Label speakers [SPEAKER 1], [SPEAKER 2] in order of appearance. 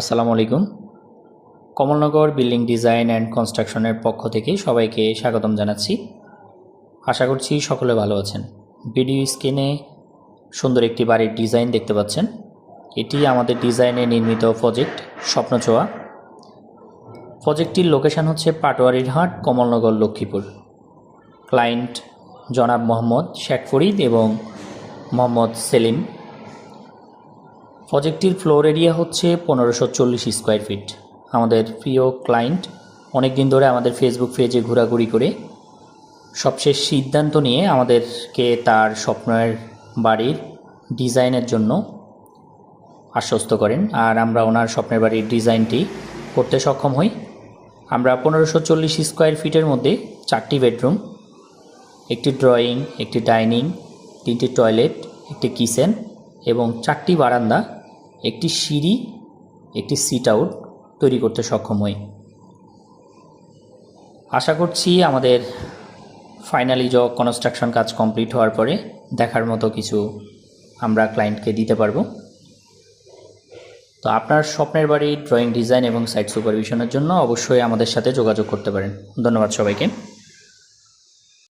[SPEAKER 1] আসসালামু আলাইকুম। Kamalnagar building design and কনস্ট্রাকশনের পক্ষ থেকে সবাইকে স্বাগতম জানাচ্ছি। আশা করছি সকলে ভালো আছেন। ভিডিও স্ক্রিনে সুন্দর একটি বাড়ির ডিজাইন দেখতে পাচ্ছেন। এটি আমাদের ডিজাইনে নির্মিত প্রজেক্ট স্বপ্নছোয়া। প্রজেক্টটির লোকেশন হচ্ছে পাটোয়ারির হাট, কমলনগর, লক্ষ্মীপুর। ক্লায়েন্ট জনাব মোহাম্মদ শেখ ফরিদ এবং মোহাম্মদ সেলিম। প্রজেক্টটির ফ্লোর এরিয়া হচ্ছে 1540 স্কোয়ার ফিট। আমাদের প্রিয় ক্লায়েন্ট অনেক দিন ধরে আমাদের ফেসবুক পেজে ঘোরাঘুরি করে সবশেষ সিদ্ধান্ত নিয়ে আমাদেরকে তার স্বপ্নের বাড়ির ডিজাইনের জন্য আশ্বস্ত করেন, আর আমরা ওনার স্বপ্নের বাড়ির ডিজাইনটি করতে সক্ষম হই। আমরা 1540 স্কোয়ার ফিটের মধ্যে 4টি বেডরুম, একটি ড্রয়িং, একটি ডাইনিং, 3টি টয়লেট, একটি কিচেন এবং 4টি বারান্দা, একটি সিঁড়ি, একটি সিট আউট তৈরি করতে সক্ষম হই। আশা করছি আমাদের ফাইনালি কনস্ট্রাকশন কাজ কমপ্লিট হওয়ার পরে দেখার মতো কিছু আমরা ক্লায়েন্টকে দিতে পারবো। তো আপনার স্বপ্নের বাড়ির ড্রয়িং, ডিজাইন এবং সাইট সুপারভিশনের জন্য অবশ্যই আমাদের সাথে যোগাযোগ করতে পারেন। ধন্যবাদ সবাইকে।